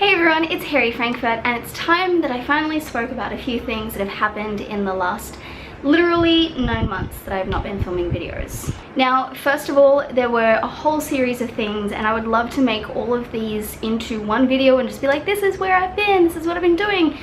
Hey everyone, it's Hairyfrankfurt, and it's time that I finally spoke about a few things that have happened in the last literally 9 months that I have not been filming videos. Now, first of all, there were a whole series of things, and I would love to make all of these into one video and just be like, this is where I've been, this is what I've been doing.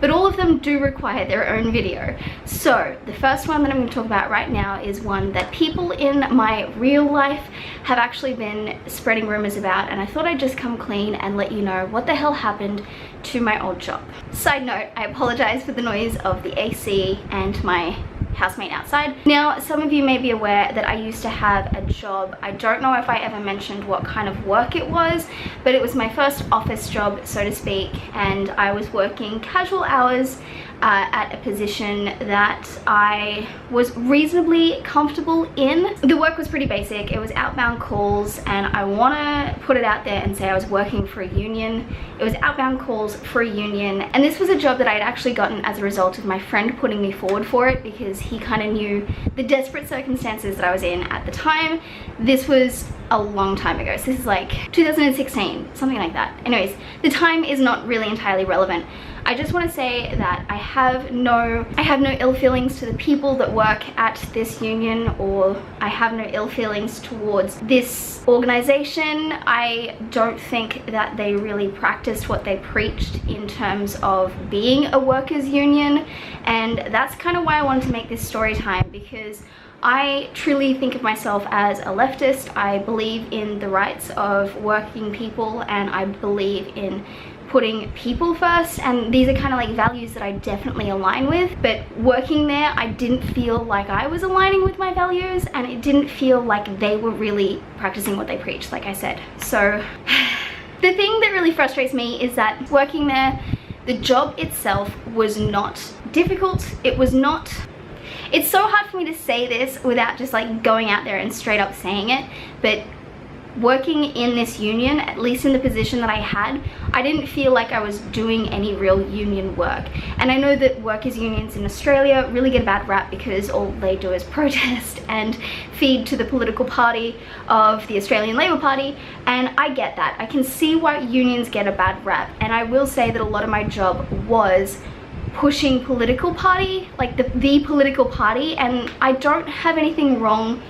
But all of them do require their own video. So the first one that I'm going to talk about right now is one that people in my real life have actually been spreading rumors about, and I thought I'd just come clean and let you know what the hell happened to my old job. Side note, I apologize for the noise of the AC and my housemate outside. Now, some of you may be aware that I used to have a job. I don't know if I ever mentioned what kind of work it was, but it was my first office job, so to speak, and I was working casual hours at a position that I was reasonably comfortable in. The work was pretty basic. It was outbound calls, and I want to put it out there and say I was working for a union. It was outbound calls for a union, and this was a job that I had actually gotten as a result of my friend putting me forward for it because he kind of knew the desperate circumstances that I was in at the time. This was a long time ago, so this is like 2016, something like that. Anyways, the time is not really entirely relevant. I just want to say that I have no ill feelings to the people that work at this union, or I have no ill feelings towards this organization. I don't think that they really practiced what they preached in terms of being a workers' union, and that's kind of why I wanted to make this story time, because I truly think of myself as a leftist. I believe in the rights of working people, and I believe in putting people first, and these are kind of like values that I definitely align with. But working there, I didn't feel like I was aligning with my values, and it didn't feel like they were really practicing what they preached, like I said. So the thing that really frustrates me is that working there, the job itself was not difficult. It's so hard for me to say this without just like going out there and straight up saying it, but working in this union, at least in the position that I had, I didn't feel like I was doing any real union work. And I know that workers' unions in Australia really get a bad rap because all they do is protest and feed to the political party of the Australian Labor Party, and I get that. I can see why unions get a bad rap, and I will say that a lot of my job was pushing political party, like the political party, and I don't have anything wrong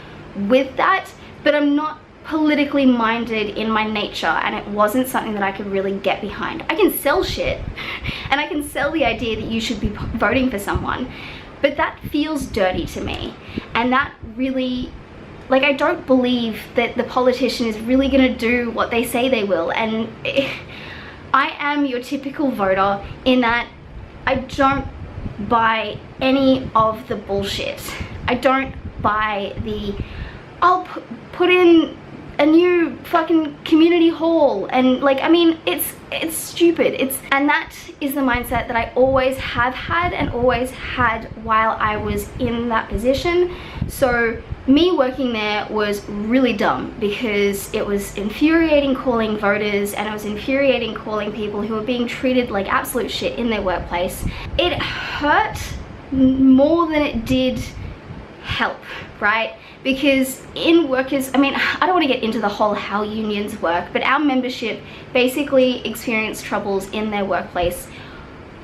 with that, but I'm not politically minded in my nature, and it wasn't something that I could really get behind. I can sell shit and I can sell the idea that you should be voting for someone, but that feels dirty to me, and that really, like, I don't believe that the politician is really gonna do what they say they will. And I am your typical voter in that I don't buy any of the bullshit. I don't buy the, I'll put in a new fucking community hall, and like, I mean, it's stupid. And that is the mindset that I always have had and always had while I was in that position. So me working there was really dumb because it was infuriating calling voters, and it was infuriating calling people who were being treated like absolute shit in their workplace. It hurt more than it did help, right? Because in workers, I mean, I don't want to get into the whole how unions work, but our membership basically experienced troubles in their workplace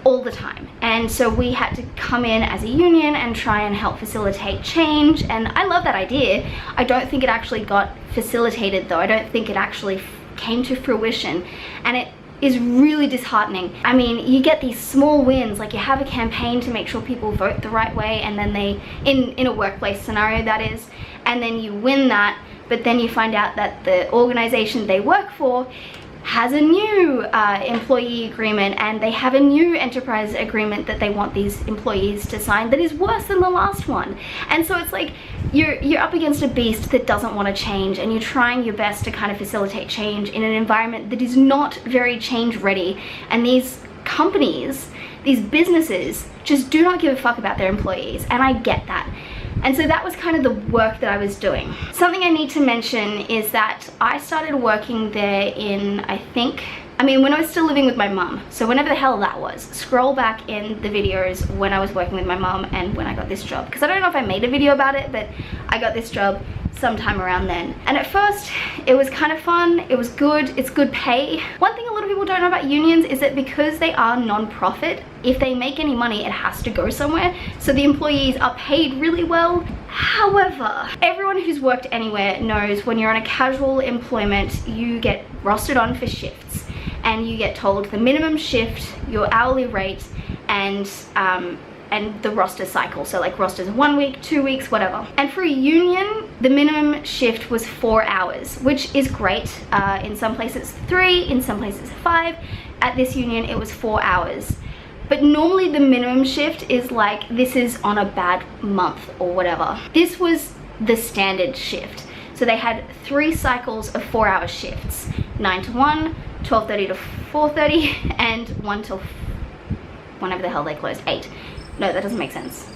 all the time, and so we had to come in as a union and try and help facilitate change. And I love that idea. I don't think it actually got facilitated though. I don't think it actually came to fruition, and it is really disheartening. I mean, you get these small wins, like you have a campaign to make sure people vote the right way, and then they, in a workplace scenario that is, and then you win that, but then you find out that the organization they work for has a new employee agreement, and they have a new enterprise agreement that they want these employees to sign that is worse than the last one. And so it's like you're up against a beast that doesn't want to change, and you're trying your best to kind of facilitate change in an environment that is not very change ready. And these companies, these businesses, just do not give a fuck about their employees, and I get that. And so that was kind of the work that I was doing. Something I need to mention is that I started working there in, I think, I mean, when I was still living with my mum, so whenever the hell that was, scroll back in the videos when I was working with my mum and when I got this job, because I don't know if I made a video about it, but I got this job sometime around then. And at first it was kind of fun, it was good, it's good pay. One thing a lot of people don't know about unions is that because they are non-profit, if they make any money it has to go somewhere, so the employees are paid really well. However, everyone who's worked anywhere knows when you're on a casual employment you get rostered on for shifts and you get told the minimum shift, your hourly rate, and the roster cycle. So like rosters 1 week, 2 weeks, whatever. And for a union, the minimum shift was 4 hours, which is great. In some places 3, in some places 5. At this union, it was 4 hours. But normally the minimum shift is like, this is on a bad month or whatever. This was the standard shift. So they had 3 cycles of 4-hour shifts. 9 to 1, 12:30 to 4:30, and 1 till whenever the hell they closed, 8. No, that doesn't make sense.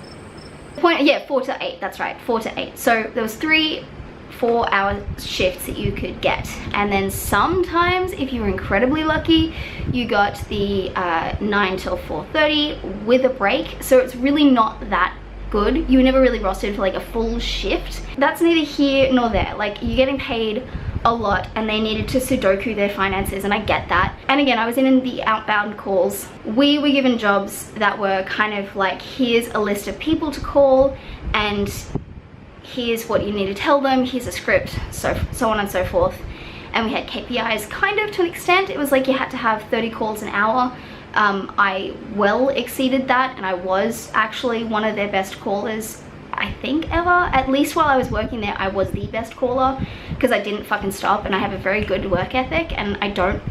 Yeah, 4 to 8, that's right, 4 to 8. So there was 3 4-hour shifts that you could get. And then sometimes, if you were incredibly lucky, you got the 9 till 4:30 with a break. So it's really not that good. You were never really rostered for like a full shift. That's neither here nor there. Like, you're getting paid a lot and they needed to Sudoku their finances, and I get that. And again, I was in the outbound calls. We were given jobs that were kind of like, here's a list of people to call and here's what you need to tell them, here's a script, so on and so forth. And we had KPIs kind of to an extent. It was like you had to have 30 calls an hour. I well exceeded that, and I was actually one of their best callers, I think, ever. At least while I was working there, I was the best caller because I didn't fucking stop, and I have a very good work ethic, and I don't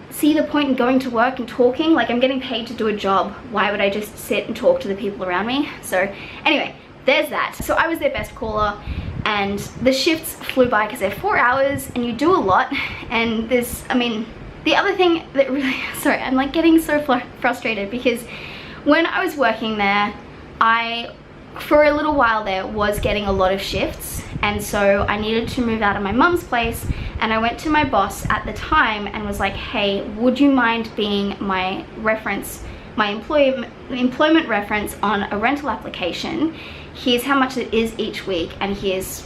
see the point in going to work and talking. Like, I'm getting paid to do a job. Why would I just sit and talk to the people around me? So anyway, there's that. So I was their best caller, and the shifts flew by because they're 4 hours and you do a lot. And there's, I mean, the other thing that really, sorry, I'm like getting so frustrated because when I was working there, I, for a little while there, was getting a lot of shifts, and so I needed to move out of my mum's place, and I went to my boss at the time and was like, hey, would you mind being my reference, my employment reference on a rental application? Here's how much it is each week, and here's,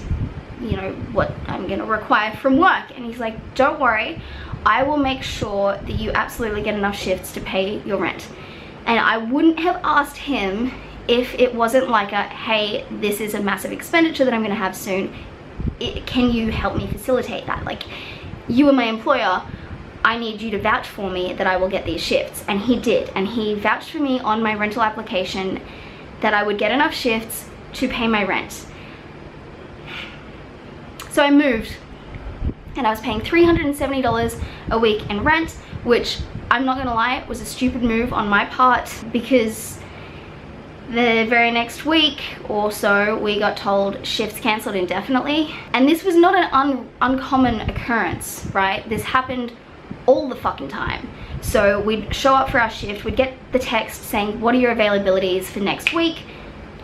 you know, what I'm gonna require from work. And he's like, don't worry, I will make sure that you absolutely get enough shifts to pay your rent. And I wouldn't have asked him if it wasn't like a, hey, this is a massive expenditure that I'm gonna have soon, can you help me facilitate that? Like, you are my employer, I need you to vouch for me that I will get these shifts. And he did, and he vouched for me on my rental application that I would get enough shifts to pay my rent. So I moved, and I was paying $370 a week in rent, which, I'm not gonna lie, it was a stupid move on my part, because the very next week or so we got told shifts cancelled indefinitely. And this was not an uncommon occurrence, right? This happened all the fucking time. So we'd show up for our shift, we'd get the text saying, what are your availabilities for next week?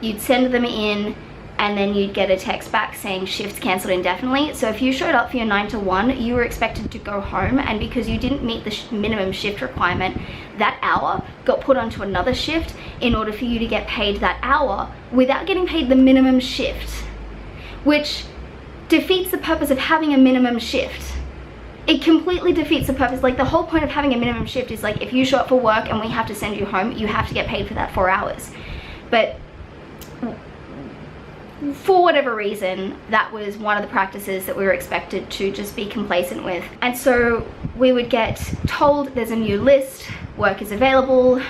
You'd send them in, and then you'd get a text back saying shifts cancelled indefinitely. So if you showed up for your 9 to 1, you were expected to go home, and because you didn't meet the minimum shift requirement, that hour got put onto another shift in order for you to get paid that hour without getting paid the minimum shift, which defeats the purpose of having a minimum shift. It completely defeats the purpose. Like, the whole point of having a minimum shift is like, if you show up for work and we have to send you home, you have to get paid for that 4 hours. But for whatever reason, that was one of the practices that we were expected to just be complacent with. And so we would get told there's a new list, work is available,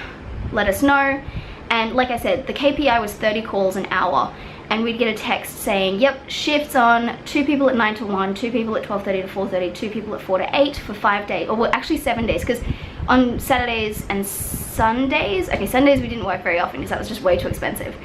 let us know. And like I said, the KPI was 30 calls an hour, and we'd get a text saying, yep, shifts on, 2 people at 9 to 1, 2 people at 12:30 to 4:30, 2 people at 4 to 8 for 5 days, or well, actually 7 days, because on Saturdays and Sundays, okay, Sundays we didn't work very often because that was just way too expensive.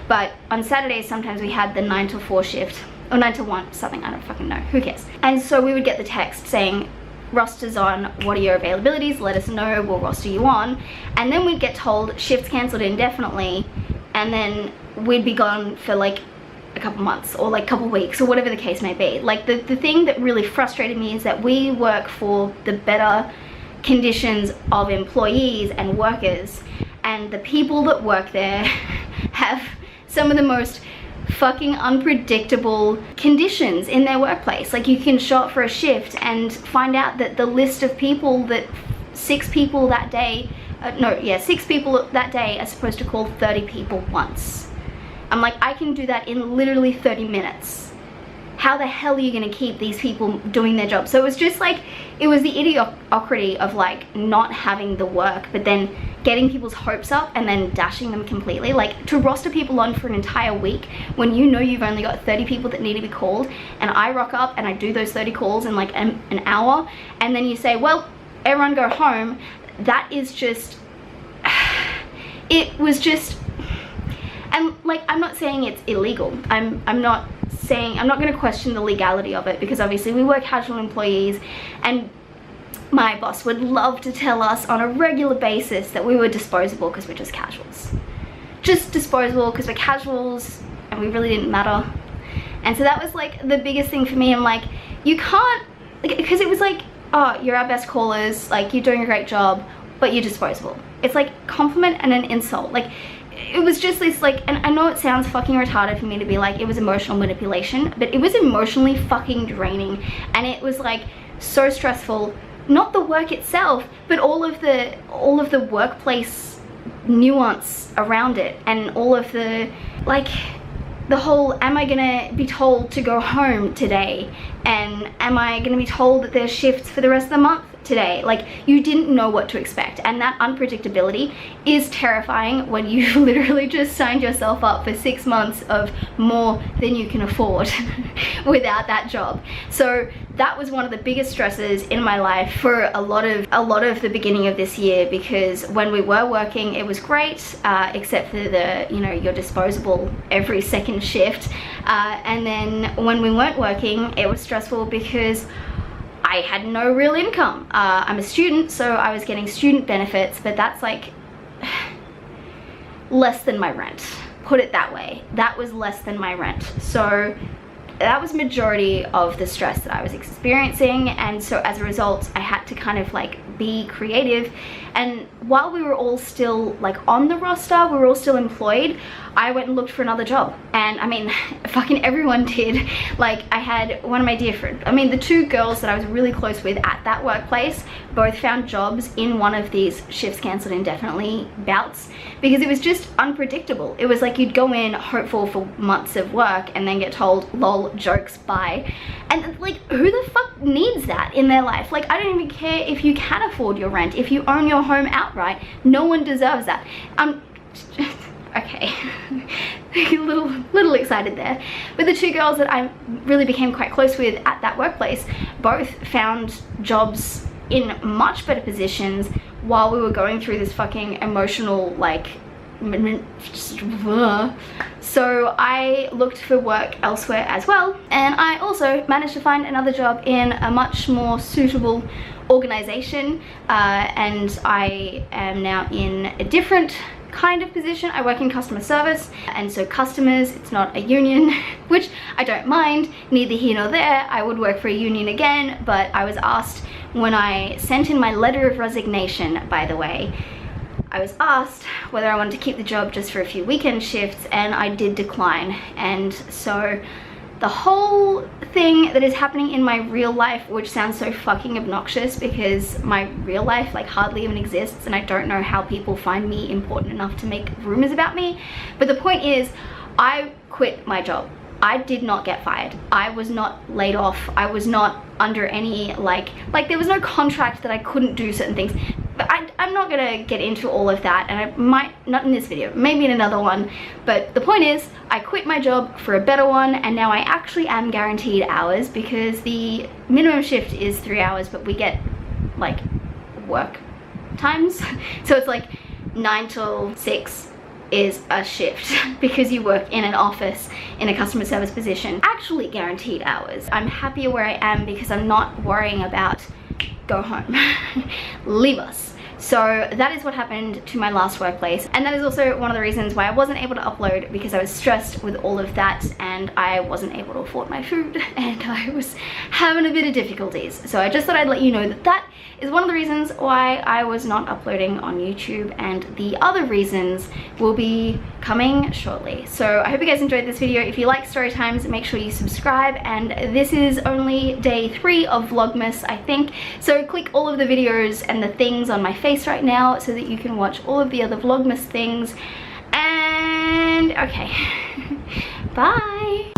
But on Saturdays, sometimes we had the 9 to 4 shift, or 9 to 1, something, I don't fucking know, who cares? And so we would get the text saying, rosters on, what are your availabilities, let us know, we'll roster you on. And then we'd get told shifts cancelled indefinitely, and then we'd be gone for like a couple months or like a couple weeks or whatever the case may be. Like the thing that really frustrated me is that we work for the better conditions of employees and workers, and the people that work there have some of the most fucking unpredictable conditions in their workplace. Like you can show up for a shift and find out that the list of people that 6 people that day are supposed to call 30 people once. I'm like, I can do that in literally 30 minutes. How the hell are you gonna keep these people doing their job? So it was just like, it was the idiocracy of like not having the work, but then getting people's hopes up and then dashing them completely. Like to roster people on for an entire week when you know you've only got 30 people that need to be called, and I rock up and I do those 30 calls in like an hour, and then you say, well, everyone go home. That is just, it was just, and like, I'm not saying it's illegal. I'm not going to question the legality of it, because obviously we were casual employees, and my boss would love to tell us on a regular basis that we were disposable because we're just casuals. Just disposable because we're casuals and we really didn't matter. And so that was like the biggest thing for me. I'm like, you can't, because it was like, oh, you're our best callers, like you're doing a great job, but you're disposable. It's like compliment and an insult. Like it was just this like, and I know it sounds fucking retarded for me to be like it was emotional manipulation, but it was emotionally fucking draining, and it was like so stressful. Not the work itself, but all of the workplace nuance around it, and all of the like the whole, am I gonna be told to go home today, and am I gonna be told that there's shifts for the rest of the month today? Like you didn't know what to expect, and that unpredictability is terrifying when you literally just signed yourself up for 6 months of more than you can afford without that job. So that was one of the biggest stresses in my life for a lot of the beginning of this year, because when we were working it was great, except for the, you know, you're disposable every second shift, and then when we weren't working it was stressful because I had no real income. I'm a student, so I was getting student benefits, but that's like less than my rent. Put it that way. That was less than my rent. So that was majority of the stress that I was experiencing, and so as a result I had to kind of like be creative. And while we were all still like on the roster, we were all still employed, I went and looked for another job. And I mean, fucking everyone did. Like I had one of my dear friends, I mean the 2 girls that I was really close with at that workplace both found jobs in one of these shifts cancelled indefinitely bouts, because it was just unpredictable. It was like you'd go in hopeful for months of work and then get told, lol, jokes, bye. And like, who the fuck needs that in their life? Like I don't even care if you can afford your rent, if you own your home outright, no one deserves that. Okay, a little excited there. But the 2 girls that I really became quite close with at that workplace both found jobs in much better positions while we were going through this fucking emotional like, so I looked for work elsewhere as well, and I also managed to find another job in a much more suitable organization, and I am now in a different kind of position. I work in customer service, and so customers, it's not a union, which I don't mind, neither here nor there. I would work for a union again, but I was asked when I sent in my letter of resignation, by the way, I was asked whether I wanted to keep the job just for a few weekend shifts, and I did decline. And so the whole thing that is happening in my real life, which sounds so fucking obnoxious because my real life like hardly even exists, and I don't know how people find me important enough to make rumors about me, but the point is I quit my job. I did not get fired. I was not laid off. I was not under any like there was no contract that I couldn't do certain things. But I'm not gonna get into all of that, and I might, not in this video, maybe in another one. But the point is, I quit my job for a better one, and now I actually am guaranteed hours, because the minimum shift is 3 hours, but we get like work times. So it's like 9 till 6 is a shift because you work in an office in a customer service position. Actually guaranteed hours. I'm happier where I am because I'm not worrying about go home, leave us. So that is what happened to my last workplace, and that is also one of the reasons why I wasn't able to upload, because I was stressed with all of that and I wasn't able to afford my food and I was having a bit of difficulties. So I just thought I'd let you know that that is one of the reasons why I was not uploading on YouTube, and the other reasons will be coming shortly. So I hope you guys enjoyed this video. If you like story times, make sure you subscribe, and this is only day 3 of Vlogmas, I think, so click all of the videos and the things on my face right now so that you can watch all of the other Vlogmas things. And okay, bye.